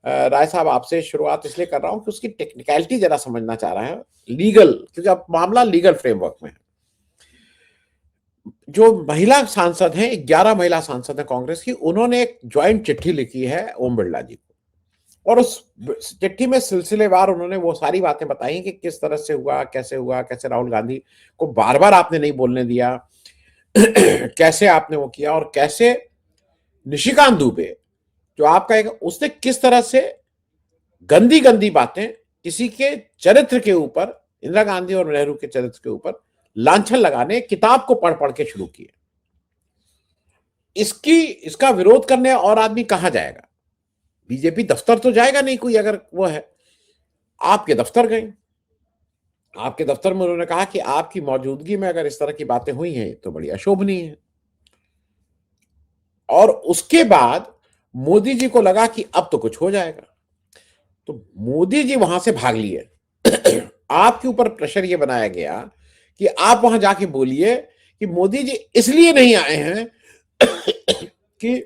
राय साहब आपसे शुरुआत इसलिए कर रहा हूं कि उसकी टेक्निकलिटी जरा समझना चाह रहा है, लीगल, क्योंकि अब मामला लीगल फ्रेमवर्क में है। जो महिला सांसद हैं, 11 महिला सांसद हैं कांग्रेस की, उन्होंने एक ज्वाइंट चिट्ठी लिखी है ओम बिरला जी को, और उस चिट्ठी में सिलसिलेवार उन्होंने वो सारी बातें बताई कि किस तरह से हुआ, कैसे राहुल गांधी को बार बार आपने नहीं बोलने दिया, कैसे आपने वो किया, और कैसे निशिकांत दुबे जो आपका एक, उसने किस तरह से गंदी गंदी बातें किसी के चरित्र के ऊपर, इंदिरा गांधी और नेहरू के चरित्र के ऊपर लांछन लगाने, किताब को पढ़ पढ़ के शुरू किए। इसका विरोध करने और आदमी कहां जाएगा? बीजेपी दफ्तर तो जाएगा नहीं कोई, अगर वो है। आपके दफ्तर गए, आपके दफ्तर में उन्होंने कहा कि आपकी मौजूदगी में अगर इस तरह की बातें हुई हैं तो बड़ी अशोभनीय है। और उसके बाद मोदी जी को लगा कि अब तो कुछ हो जाएगा, तो मोदी जी वहां से भाग लिए। आपके ऊपर प्रेशर ये बनाया गया कि आप वहां जाके बोलिए कि मोदी जी इसलिए नहीं आए हैं कि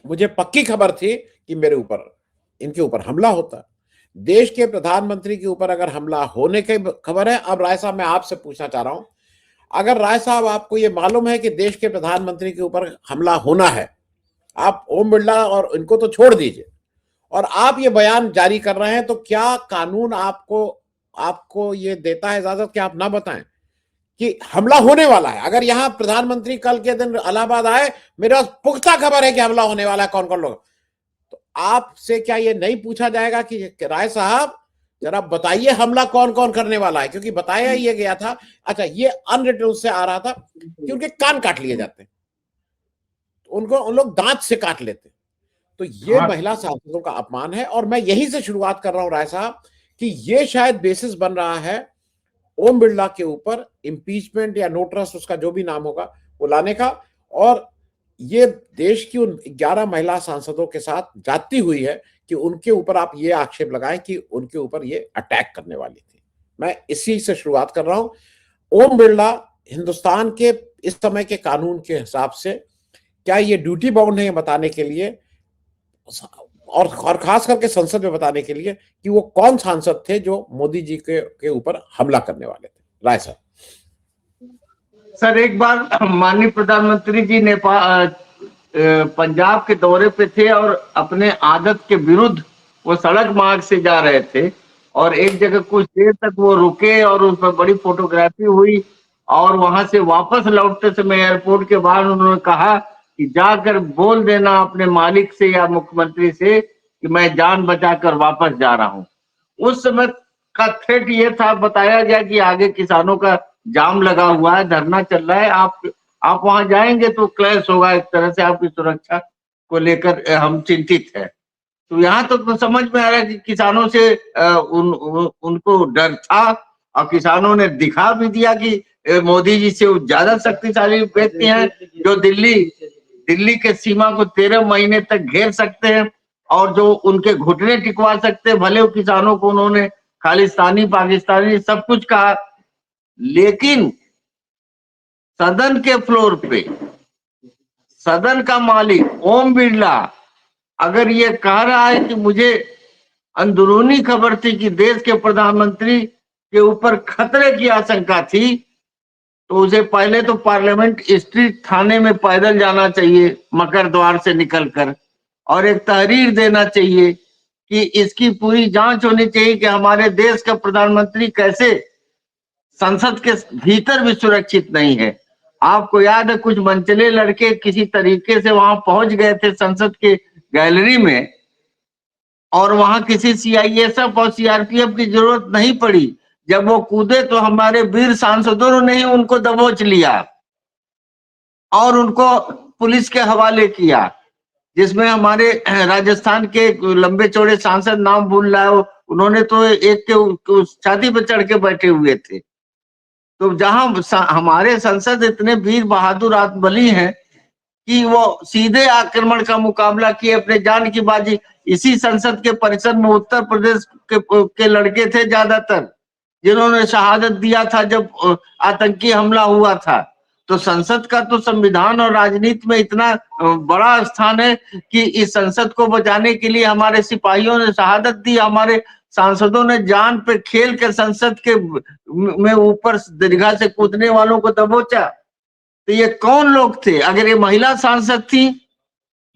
मुझे पक्की खबर थी कि मेरे ऊपर, इनके ऊपर हमला होता। देश के प्रधानमंत्री के ऊपर अगर हमला होने की खबर है, अब राय साहब मैं आपसे पूछना चाह रहा हूं, अगर राय साहब आपको ये मालूम है कि देश के प्रधानमंत्री के ऊपर हमला होना है, आप ओम बिरला और इनको तो छोड़ दीजिए, और आप ये बयान जारी कर रहे हैं, तो क्या कानून आपको ये देता है इजाजत कि आप ना बताएं कि हमला होने वाला है? अगर यहां प्रधानमंत्री कल के दिन इलाहाबाद आए, मेरे पास पुख्ता खबर है कि हमला होने वाला है, कौन कौन लोग, तो आपसे क्या ये नहीं पूछा जाएगा कि राय साहब जरा बताइए हमला कौन कौन करने वाला है? क्योंकि बताया ये गया था, अच्छा ये अनरिटन से आ रहा था कि उनके कान काट लिए जाते, उनको उन लोग दांत से काट लेते। तो ये महिला सांसदों का अपमान है, और मैं यही से शुरुआत कर रहा हूं राय साहब कि ये शायद बेसिस बन रहा है ओम बिरला के ऊपर इम्पीचमेंट या नो ट्रस्ट, उसका जो भी नाम होगा वो लाने का। और ये देश की उन 11 महिला सांसदों के साथ जाती हुई है कि उनके ऊपर आप ये आक्षेप लगाएं कि उनके ऊपर ये अटैक करने वाली थी। मैं इसी से शुरुआत कर रहा हूं। ओम बिरला हिंदुस्तान के इस समय के कानून के हिसाब से क्या ये ड्यूटी बाउंड है बताने के लिए, और खास करके संसद में बताने के लिए कि वो कौन सांसद थे जो मोदी जी के ऊपर हमला करने वाले थे? राय साहब। सर, एक बार माननीय प्रधानमंत्री जी नेपाल पंजाब के दौरे पे थे और अपने आदत के विरुद्ध वो सड़क मार्ग से जा रहे थे, और एक जगह कुछ देर तक वो रुके और उस पर बड़ी फोटोग्राफी हुई, और वहां से वापस लौटते समय एयरपोर्ट के बाहर उन्होंने कहा कि जाकर बोल देना अपने मालिक से या मुख्यमंत्री से कि मैं जान बचाकर वापस जा रहा हूं। उस समय का थ्रेट ये था, बताया गया कि आगे किसानों का जाम लगा हुआ है, धरना चल रहा है, आप वहां जाएंगे तो क्लैश होगा, एक तरह से आपकी सुरक्षा को लेकर हम चिंतित है। तो यहाँ तो समझ में आ रहा है कि किसानों से उनको डर था, और किसानों ने दिखा भी दिया कि मोदी जी से ज्यादा शक्तिशाली व्यक्ति हैं, जो दिल्ली के सीमा को 13 महीने तक घेर सकते हैं, और जो उनके घुटने टिकवा सकते हैं। भले वो किसानों को उन्होंने खालिस्तानी पाकिस्तानी सब कुछ कहा, लेकिन सदन के फ्लोर पे सदन का मालिक ओम बिरला अगर ये कह रहा है कि मुझे अंदरूनी खबर थी कि देश के प्रधानमंत्री के ऊपर खतरे की आशंका थी, तो उसे पहले तो पार्लियामेंट स्ट्रीट थाने में पैदल जाना चाहिए मकर द्वार से निकलकर, और एक तहरीर देना चाहिए कि इसकी पूरी जांच होनी चाहिए कि हमारे देश का प्रधानमंत्री कैसे संसद के भीतर भी सुरक्षित नहीं है। आपको याद है, कुछ मनचले लड़के किसी तरीके से वहां पहुंच गए थे संसद के गैलरी में, और वहां किसी सीआईएसएफ और सीआरपीएफ की जरूरत नहीं पड़ी। जब वो कूदे तो हमारे वीर सांसदों ने ही उनको दबोच लिया और उनको पुलिस के हवाले किया, जिसमें हमारे राजस्थान के लंबे चौड़े सांसद, नाम भूल रहा है, उन्होंने तो एक के छाती पर चढ़ के बैठे हुए थे। तो जहां हमारे संसद इतने वीर बहादुर आत्मबली हैं कि वो सीधे आक्रमण का मुकाबला किए, अपने जान की बाजी। इसी संसद के परिसर में उत्तर प्रदेश के लड़के थे ज्यादातर, जिन्होंने शहादत दिया था जब आतंकी हमला हुआ था। तो संसद का तो संविधान और राजनीति में इतना बड़ा स्थान है कि इस संसद को बचाने के लिए हमारे सिपाहियों ने शहादत दी, हमारे सांसदों ने जान पे खेल कर संसद के में ऊपर दीर्घा से कूदने वालों को दबोचा। तो ये कौन लोग थे? अगर ये महिला सांसद थी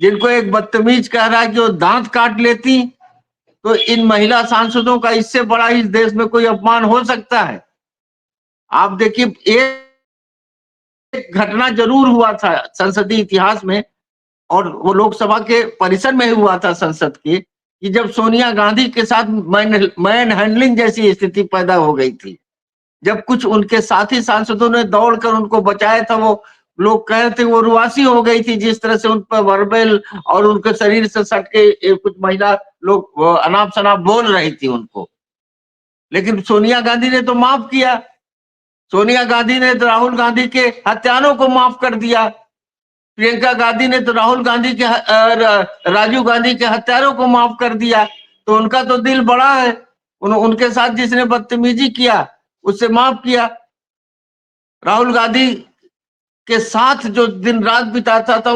जिनको एक बदतमीज कह रहा है कि वो दांत काट लेती, तो इन महिला सांसदों का इससे बड़ा इस देश में कोई अपमान हो सकता है? आप देखिए, एक घटना जरूर हुआ था संसदीय इतिहास में, और वो लोकसभा के परिसर में हुआ था संसद के, कि जब सोनिया गांधी के साथ मैन हैंडलिंग जैसी स्थिति पैदा हो गई थी, जब कुछ उनके साथी सांसदों ने दौड़कर उनको बचाया था, वो लोग कह रहे थे वो रुआसी हो गई थी जिस तरह से उन पर वर्बल और उनके शरीर से सट के कुछ महिला लोग अनाप शनाप बोल रही थी उनको, लेकिन सोनिया गांधी ने तो माफ किया। सोनिया गांधी ने तो राहुल गांधी के हत्यारों को माफ कर दिया। प्रियंका गांधी ने तो राहुल गांधी के राजीव गांधी के हत्यारों को माफ कर दिया। तो उनका तो दिल बड़ा है, उनके साथ जिसने बदतमीजी किया उससे माफ किया। राहुल गांधी के साथ जो दिन रात बिताता था,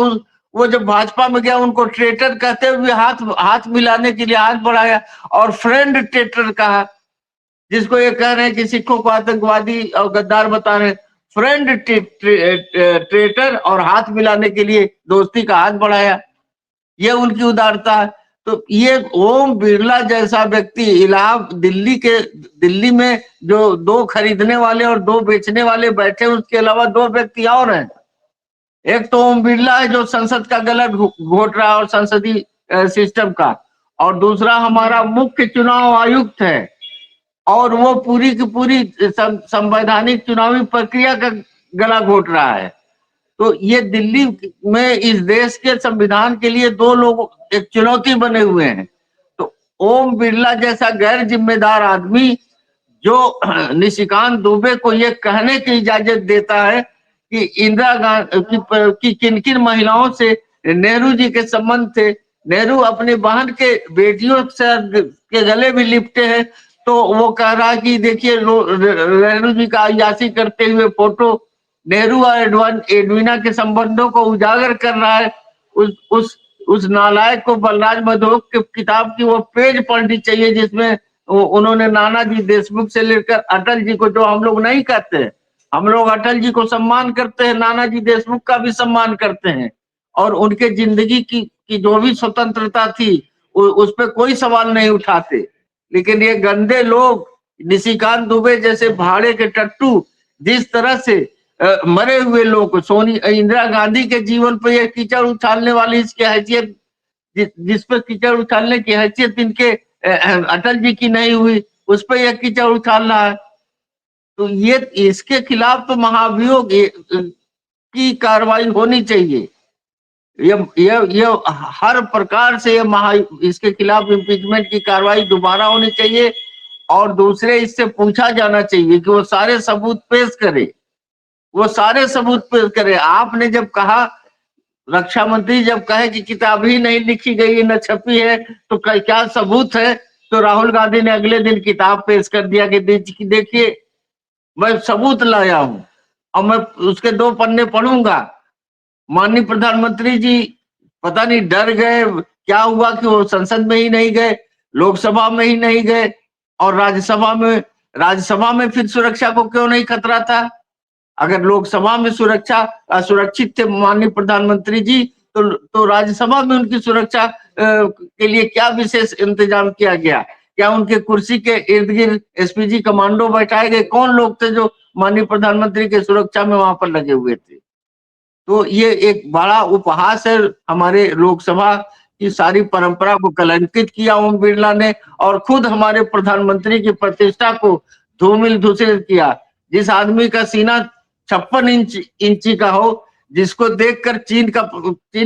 वो जब भाजपा में गया उनको ट्रेटर कहते हुए हाथ मिलाने के लिए हाथ बढ़ाया और फ्रेंड ट्रेटर कहा, जिसको ये कह रहे हैं कि सिखों को आतंकवादी और गद्दार बता रहे हैं, फ्रेंड ट्रेटर, और हाथ मिलाने के लिए दोस्ती का हाथ बढ़ाया। ये उनकी उदारता है। तो ये ओम बिरला जैसा व्यक्ति दिल्ली में जो 2 खरीदने वाले और 2 बेचने वाले बैठे, उसके अलावा 2 व्यक्ति और हैं। एक तो ओम बिरला है जो संसद का गलत घोट रहा है और संसदीय सिस्टम का, और दूसरा हमारा मुख्य चुनाव आयुक्त है, और वो पूरी की पूरी संवैधानिक चुनावी प्रक्रिया का गला घोट रहा है। तो ये दिल्ली में इस देश के संविधान के लिए 2 लोग एक चुनौती बने हुए हैं। तो ओम बिरला जैसा गैर जिम्मेदार आदमी जो निशिकांत दुबे को ये कहने की इजाजत देता है कि इंदिरा गांधी की किन किन महिलाओं से नेहरू जी के संबंध थे, नेहरू अपनी बहन के बेटियों से के गले भी लिपटे हैं, तो वो कह रहा है कि देखिए नेहरू जी का अयाशी करते हुए फोटो नेहरू और एडवीना के संबंधों को उजागर कर रहा है। उस नालायक को बलराज मधोक की किताब की वो पेज पढ़नी चाहिए जिसमें उन्होंने नानाजी देशमुख से लेकर अटल जी को, जो हम लोग नहीं कहते, हम लोग अटल जी को सम्मान करते हैं, नानाजी देशमुख का भी सम्मान करते हैं, और उनके जिंदगी की जो भी स्वतंत्रता थी उस पर कोई सवाल नहीं उठाते। लेकिन ये गंदे लोग निशिकांत दुबे जैसे भाड़े के टट्टू जिस तरह से मरे हुए लोग इंदिरा गांधी के जीवन पर यह कीचड़ उछालने वाली इसकी हैसियत, जिस पर कीचड़ उछालने की हैसियत इनके अटल जी की नहीं हुई, उस पर यह कीचड़ उछालना है। तो ये इसके खिलाफ तो महाभियोग की कार्रवाई होनी चाहिए। ये हर प्रकार से इसके खिलाफ इम्पीचमेंट की कार्रवाई दोबारा होनी चाहिए, और दूसरे इससे पूछा जाना चाहिए कि वो सारे सबूत पेश करे, वो सारे सबूत पेश करे। आपने जब कहा, रक्षा मंत्री जब कहे कि किताब ही नहीं लिखी गई, न छपी है, तो क्या सबूत है? तो राहुल गांधी ने अगले दिन किताब पेश कर दिया कि देखिए मैं सबूत लाया हूं और मैं उसके 2 पन्ने पढ़ूंगा। माननीय प्रधानमंत्री जी पता नहीं डर गए, क्या हुआ कि वो संसद में ही नहीं गए, लोकसभा में ही नहीं गए, और राज्यसभा में फिर सुरक्षा को क्यों नहीं खतरा था? अगर लोकसभा में सुरक्षित थे माननीय प्रधानमंत्री जी, तो राज्यसभा में उनकी सुरक्षा के लिए क्या विशेष इंतजाम किया गया? क्या उनके कुर्सी के इर्द गिर्द एसपीजी कमांडो बैठाए गए? कौन लोग थे जो माननीय प्रधानमंत्री के सुरक्षा में वहां पर लगे हुए थे? तो ये एक बड़ा उपहास है, हमारे लोकसभा की सारी परंपरा को कलंकित किया ओम बिरला ने, और खुद हमारे प्रधानमंत्री की प्रतिष्ठा को धूमिल धूसरित किया। जिस आदमी का सीना 56 इंची का हो, जिसको देखकर चीन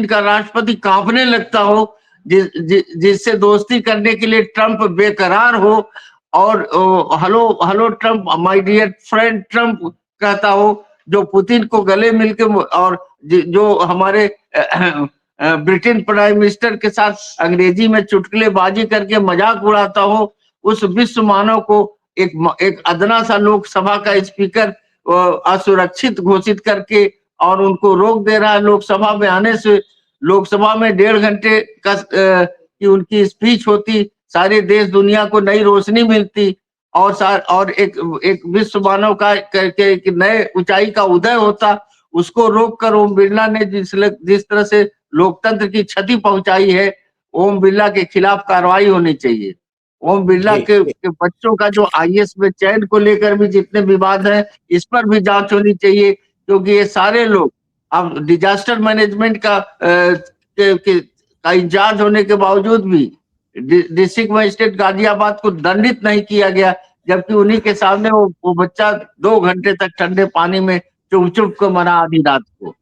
का राष्ट्रपति कांपने लगता हो, जिससे दोस्ती करने के लिए ट्रंप बेकरार हो, और hello Trump, my dear friend Trump कहता हो, जो पुतिन को गले मिलके, और जो हमारे ब्रिटेन प्राइम मिनिस्टर के साथ अंग्रेजी में चुटकुलेबाजी करके मजाक उड़ाता हो, उस विश्व मानव को एक अदना सा लोकसभा का स्पीकर असुरक्षित घोषित करके और उनको रोक दे रहा है लोकसभा में आने से। लोकसभा में 1.5 घंटे की उनकी स्पीच होती, सारे देश दुनिया को नई रोशनी मिलती और एक विश्व मानव का एक नए ऊंचाई का उदय होता। उसको रोककर ओम बिरला ने जिस तरह से लोकतंत्र की क्षति पहुंचाई है, ओम बिरला के खिलाफ कार्रवाई होनी चाहिए। ओम बिरला के बच्चों का जो आईएएस में चयन को लेकर भी जितने विवाद है, इस पर भी जांच होनी चाहिए, क्योंकि ये सारे लोग अब डिजास्टर मैनेजमेंट का इंचार्ज होने के बावजूद भी डिस्ट्रिक्ट मजिस्ट्रेट गाजियाबाद को दंडित नहीं किया गया, जबकि उन्हीं के सामने वो बच्चा 2 घंटे तक ठंडे पानी में चुभ चुभ को मरा आधी रात को।